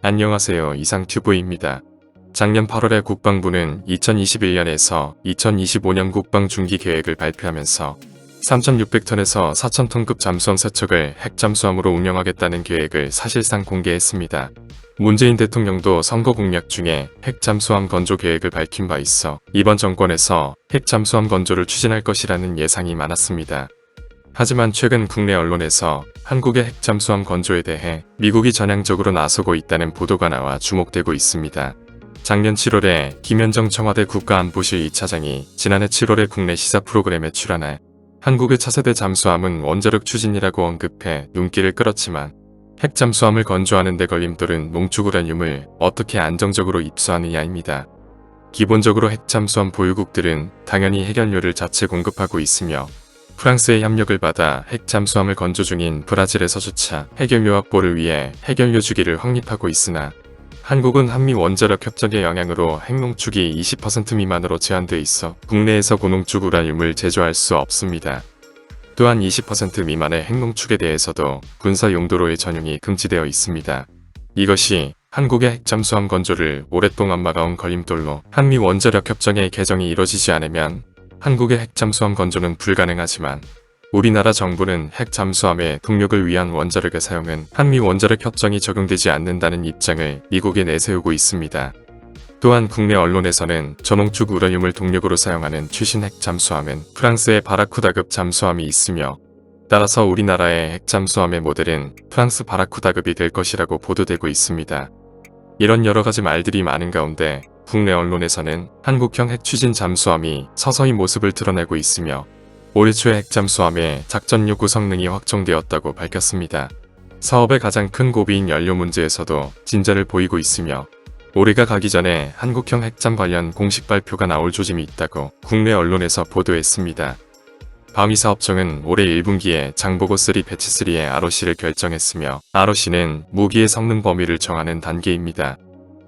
안녕하세요. 이상튜브입니다. 작년 8월에 국방부는 2021년에서 2025년 국방중기 계획을 발표하면서 3,600톤에서 4,000톤급 잠수함 3척을 핵잠수함으로 운영하겠다는 계획을 사실상 공개했습니다. 문재인 대통령도 선거 공약 중에 핵잠수함 건조 계획을 밝힌 바 있어 이번 정권에서 핵잠수함 건조를 추진할 것이라는 예상이 많았습니다. 하지만 최근 국내 언론에서 한국의 핵잠수함 건조에 대해 미국이 전향적으로 나서고 있다는 보도가 나와 주목되고 있습니다. 작년 7월에 김현정 청와대 국가안보실 2차장이 지난해 7월에 국내 시사 프로그램에 출연해 한국의 차세대 잠수함은 원자력 추진이라고 언급해 눈길을 끌었지만 핵잠수함을 건조하는 데 걸림돌은 농축우라늄을 어떻게 안정적으로 입수하느냐입니다. 기본적으로 핵잠수함 보유국들은 당연히 핵연료를 자체 공급하고 있으며 프랑스의 협력을 받아 핵잠수함을 건조 중인 브라질에서조차 핵연료 확보를 위해 핵연료 주기를 확립하고 있으나 한국은 한미 원자력 협정의 영향으로 핵농축이 20% 미만으로 제한돼 있어 국내에서 고농축 우라늄을 제조할 수 없습니다. 또한 20% 미만의 핵농축에 대해서도 군사 용도로의 전용이 금지되어 있습니다. 이것이 한국의 핵잠수함 건조를 오랫동안 막아온 걸림돌로 한미 원자력 협정의 개정이 이뤄지지 않으면 한국의 핵잠수함 건조는 불가능하지만 우리나라 정부는 핵잠수함의 동력을 위한 원자력의 사용은 한미 원자력 협정이 적용되지 않는다는 입장을 미국에 내세우고 있습니다. 또한 국내 언론에서는 저농축 우라늄을 동력으로 사용하는 최신 핵잠수함은 프랑스의 바라쿠다급 잠수함이 있으며 따라서 우리나라의 핵잠수함의 모델은 프랑스 바라쿠다급이 될 것이라고 보도되고 있습니다. 이런 여러가지 말들이 많은 가운데 국내 언론에서는 한국형 핵추진 잠수함이 서서히 모습을 드러내고 있으며 올해 초에 핵잠수함의 작전 요구 성능이 확정되었다고 밝혔습니다. 사업의 가장 큰 고비인 연료 문제에서도 진전을 보이고 있으며 올해가 가기 전에 한국형 핵잠 관련 공식 발표가 나올 조짐이 있다고 국내 언론에서 보도했습니다. 방위사업청은 올해 1분기에 장보고3 배치3의 ROC를 결정했으며 ROC는 무기의 성능 범위를 정하는 단계입니다.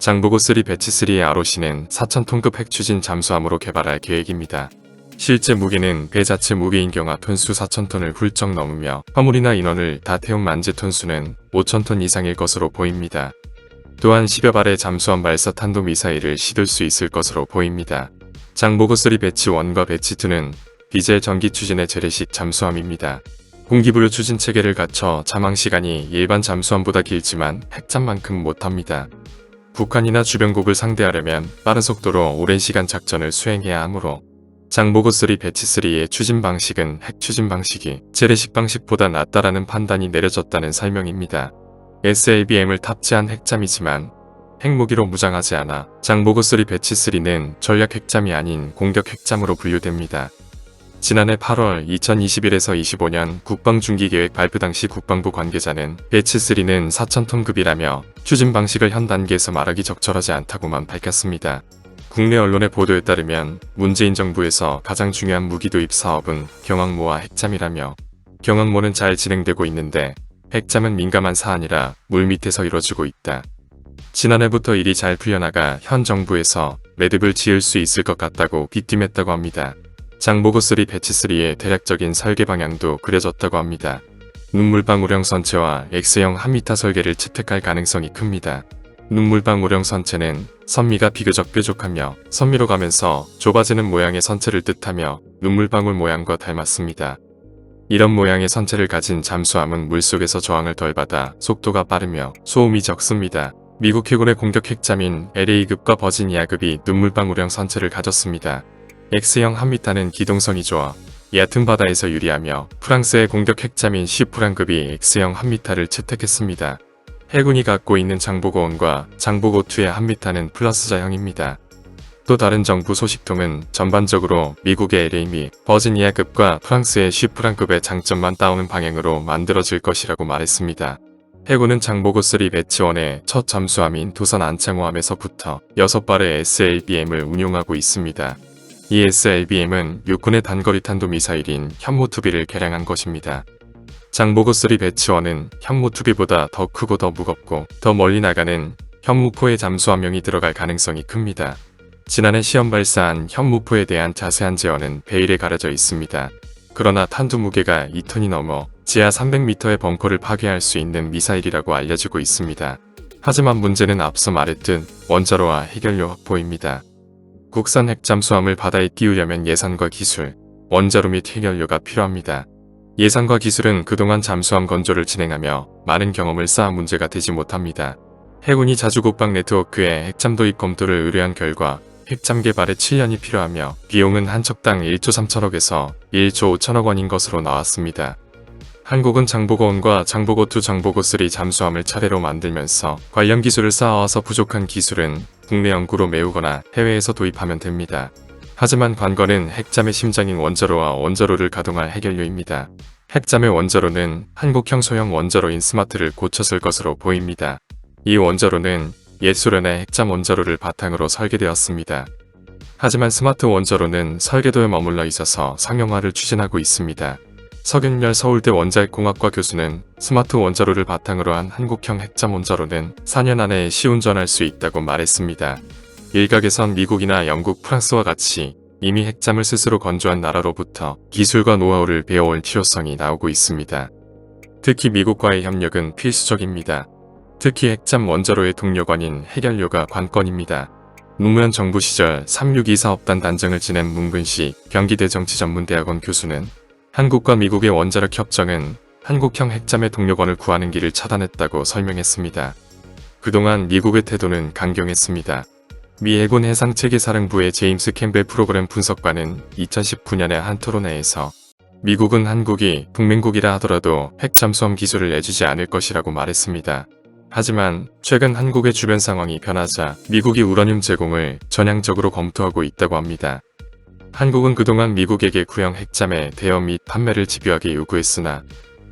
장보고3 배치3의 ROC는 4,000톤급 핵추진 잠수함으로 개발할 계획입니다. 실제 무게는 배 자체 무게인 경하 톤수 4,000톤을 훌쩍 넘으며 화물이나 인원을 다 태운 만재 톤수는 5,000톤 이상일 것으로 보입니다. 또한 10여 발의 잠수함 발사 탄도미사일을 싣을 수 있을 것으로 보입니다. 장보고3 배치1과 배치2는 디젤 전기 추진의 재래식 잠수함입니다. 공기부여 추진 체계를 갖춰 잠항시간이 일반 잠수함보다 길지만 핵잠만큼 못합니다. 북한이나 주변국을 상대하려면 빠른 속도로 오랜 시간 작전을 수행해야 하므로 장보고3 배치3의 추진 방식은 핵 추진 방식이 재래식 방식보다 낫다라는 판단이 내려졌다는 설명입니다. SLBM을 탑재한 핵잠이지만 핵무기로 무장하지 않아 장보고3 배치3는 전략 핵잠이 아닌 공격 핵잠으로 분류됩니다. 지난해 8월 2021에서 25년 국방중기계획 발표 당시 국방부 관계자는 배치3는 4,000톤급이라며 추진 방식을 현 단계에서 말하기 적절하지 않다고만 밝혔습니다. 국내 언론의 보도에 따르면 문재인 정부에서 가장 중요한 무기 도입 사업은 경항모와 핵잠이라며 경항모는 잘 진행되고 있는데 핵잠은 민감한 사안이라 물밑에서 이뤄지고 있다. 지난해부터 일이 잘 풀려나가 현 정부에서 매듭을 지을 수 있을 것 같다고 귀띔했다고 합니다. 장보고3 배치3의 대략적인 설계 방향도 그려졌다고 합니다. 눈물방울형 선체와 X형 한미타 설계를 채택할 가능성이 큽니다. 눈물방울형 선체는 선미가 비교적 뾰족하며 선미로 가면서 좁아지는 모양의 선체를 뜻하며 눈물방울 모양과 닮았습니다. 이런 모양의 선체를 가진 잠수함은 물속에서 저항을 덜 받아 속도가 빠르며 소음이 적습니다. 미국 해군의 공격 핵잠인 LA급과 버지니아급이 눈물방울형 선체를 가졌습니다. X형 한미타는 기동성이 좋아 얕은 바다에서 유리하며 프랑스의 공격 핵잠인 시프랑급이 X형 한미타를 채택했습니다. 해군이 갖고 있는 장보고1과 장보고2의 한미타는 플러스자형입니다. 또 다른 정부 소식통은 전반적으로 미국의 LA 및 버지니아급과 프랑스의 시프랑급의 장점만 따오는 방향으로 만들어질 것이라고 말했습니다. 해군은 장보고3 배치1의 첫 잠수함인 도산 안창호함에서부터 6발의 SLBM을 운용하고 있습니다. 이 SLBM은 육군의 단거리 탄도미사일인 현무2B를 개량한 것입니다. 장보고3 배치1은 현무2B보다 더 크고 더 무겁고 더 멀리 나가는 현무4의 잠수함형이 들어갈 가능성이 큽니다. 지난해 시험 발사한 현무4에 대한 자세한 제어는 베일에 가려져 있습니다. 그러나 탄두 무게가 2톤이 넘어 지하 300m의 벙커를 파괴할 수 있는 미사일이라고 알려지고 있습니다. 하지만 문제는 앞서 말했듯 원자로와 해결료 확보입니다. 국산 핵잠수함을 바다에 띄우려면 예산과 기술, 원자로 및 해결료가 필요합니다. 예산과 기술은 그동안 잠수함 건조를 진행하며 많은 경험을 쌓아 문제가 되지 못합니다. 해군이 자주 국방 네트워크에 핵잠 도입 검토를 의뢰한 결과 핵잠 개발에 7년이 필요하며 비용은 한 척당 1조 3천억에서 1조 5천억 원인 것으로 나왔습니다. 한국은 장보고1과 장보고2, 장보고3 잠수함을 차례로 만들면서 관련 기술을 쌓아와서 부족한 기술은 국내 연구로 메우거나 해외에서 도입하면 됩니다. 하지만 관건은 핵잠의 심장인 원자로와 원자로를 가동할 해결료입니다. 핵잠의 원자로는 한국형 소형 원자로인 스마트를 고쳐 쓸 것으로 보입니다. 이 원자로는 옛 소련의 핵잠 원자로를 바탕으로 설계되었습니다. 하지만 스마트 원자로는 설계도에 머물러 있어서 상용화를 추진하고 있습니다. 석윤열 서울대 원자핵공학과 교수는 스마트 원자로를 바탕으로 한 한국형 핵잠 원자로는 4년 안에 시운전할 수 있다고 말했습니다. 일각에선 미국이나 영국, 프랑스와 같이 이미 핵잠을 스스로 건조한 나라로부터 기술과 노하우를 배워올 필요성이 나오고 있습니다. 특히 미국과의 협력은 필수적입니다. 특히 핵잠 원자로의 동력원인 해결료가 관건입니다. 노무현 정부 시절 362 사업단 단장을 지낸 문근식 경기대정치전문대학원 교수는 한국과 미국의 원자력 협정은 한국형 핵잠의 동력원을 구하는 길을 차단했다고 설명했습니다. 그동안 미국의 태도는 강경했습니다. 미 해군 해상체계사령부의 제임스 캠벨 프로그램 분석관은 2019년에 한 토론회에서 미국은 한국이 동맹국이라 하더라도 핵잠수함 기술을 내주지 않을 것이라고 말했습니다. 하지만 최근 한국의 주변 상황이 변하자 미국이 우라늄 제공을 전향적으로 검토하고 있다고 합니다. 한국은 그동안 미국에게 구형 핵잠의 대여 및 판매를 집요하게 요구했으나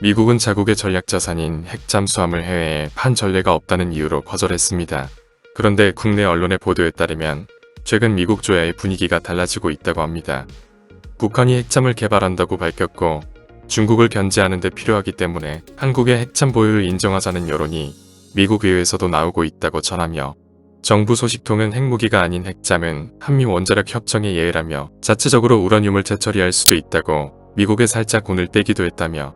미국은 자국의 전략자산인 핵잠수함을 해외에 판 전례가 없다는 이유로 거절했습니다. 그런데 국내 언론의 보도에 따르면 최근 미국 조야의 분위기가 달라지고 있다고 합니다. 북한이 핵잠을 개발한다고 밝혔고 중국을 견제하는 데 필요하기 때문에 한국의 핵잠 보유를 인정하자는 여론이 미국 의회에서도 나오고 있다고 전하며 정부 소식통은 핵무기가 아닌 핵잠은 한미 원자력 협정의 예외라며 자체적으로 우라늄을 재처리할 수도 있다고 미국에 살짝 운을 떼기도 했다며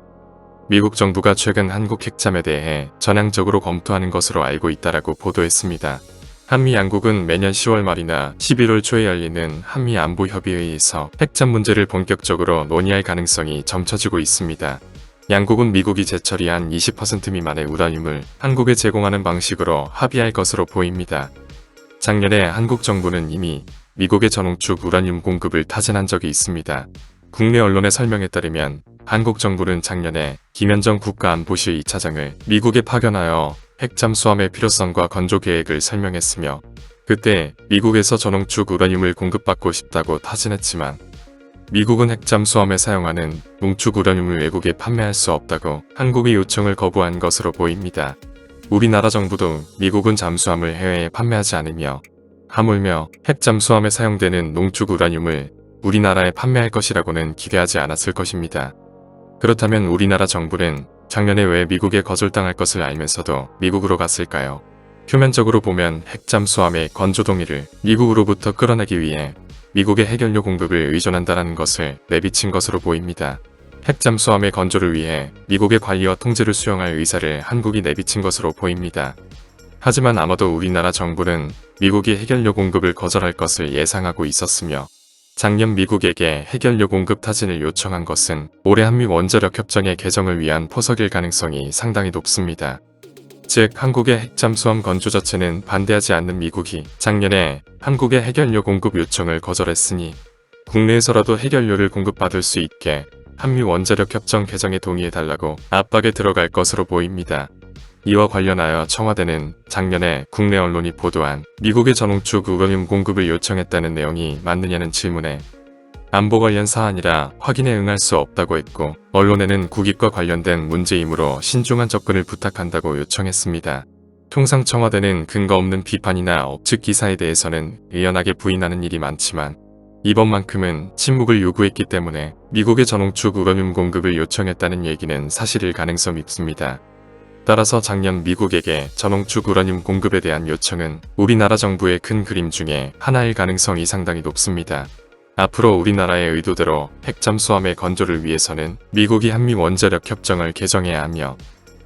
미국 정부가 최근 한국 핵잠에 대해 전향적으로 검토하는 것으로 알고 있다라고 보도했습니다. 한미 양국은 매년 10월 말이나 11월 초에 열리는 한미 안보협의회에서 핵잠 문제를 본격적으로 논의할 가능성이 점쳐지고 있습니다. 양국은 미국이 재처리한 20% 미만의 우라늄을 한국에 제공하는 방식으로 합의할 것으로 보입니다. 작년에 한국 정부는 이미 미국의 전홍축 우라늄 공급을 타진한 적이 있습니다. 국내 언론의 설명에 따르면 한국 정부는 작년에 김현정 국가안보실 2차장을 미국에 파견하여 핵잠수함의 필요성과 건조 계획을 설명했으며 그때 미국에서 전홍축 우라늄을 공급받고 싶다고 타진했지만 미국은 핵잠수함에 사용하는 농축 우라늄을 외국에 판매할 수 없다고 한국의 요청을 거부한 것으로 보입니다. 우리나라 정부도 미국은 잠수함을 해외에 판매하지 않으며 하물며 핵잠수함에 사용되는 농축 우라늄을 우리나라에 판매할 것이라고는 기대하지 않았을 것입니다. 그렇다면 우리나라 정부는 작년에 왜 미국에 거절당할 것을 알면서도 미국으로 갔을까요? 표면적으로 보면 핵잠수함의 건조 동의를 미국으로부터 끌어내기 위해 미국의 해결료 공급을 의존한다는 것을 내비친 것으로 보입니다. 핵잠수함의 건조를 위해 미국의 관리와 통제를 수용할 의사를 한국이 내비친 것으로 보입니다. 하지만 아마도 우리나라 정부는 미국이 해결료 공급을 거절할 것을 예상하고 있었으며 작년 미국에게 해결료 공급 타진을 요청한 것은 올해 한미 원자력 협정의 개정을 위한 포석일 가능성이 상당히 높습니다. 즉 한국의 핵잠수함 건조 자체는 반대하지 않는 미국이 작년에 한국의 해결료 공급 요청을 거절했으니 국내에서라도 해결료를 공급받을 수 있게 한미 원자력 협정 개정에 동의해달라고 압박에 들어갈 것으로 보입니다. 이와 관련하여 청와대는 작년에 국내 언론이 보도한 미국의 전홍축 우라늄 공급을 요청했다는 내용이 맞느냐는 질문에 안보 관련 사안이라 확인에 응할 수 없다고 했고 언론에는 국익과 관련된 문제이므로 신중한 접근을 부탁한다고 요청했습니다. 통상 청와대는 근거 없는 비판이나 억측 기사에 대해서는 의연하게 부인하는 일이 많지만 이번만큼은 침묵을 요구했기 때문에 미국의 전홍축 우라늄 공급을 요청했다는 얘기는 사실일 가능성이 있습니다. 따라서 작년 미국에게 전홍축 우라늄 공급에 대한 요청은 우리나라 정부의 큰 그림 중에 하나일 가능성이 상당히 높습니다. 앞으로 우리나라의 의도대로 핵잠수함의 건조를 위해서는 미국이 한미 원자력 협정을 개정해야 하며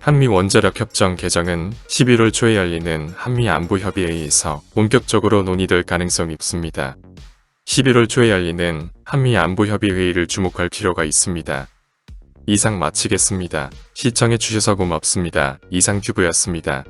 한미 원자력 협정 개정은 11월 초에 열리는 한미 안보협의회에서 본격적으로 논의될 가능성이 높습니다. 11월 초에 열리는 한미 안보협의회의를 주목할 필요가 있습니다. 이상 마치겠습니다. 시청해주셔서 고맙습니다. 이상 큐브였습니다.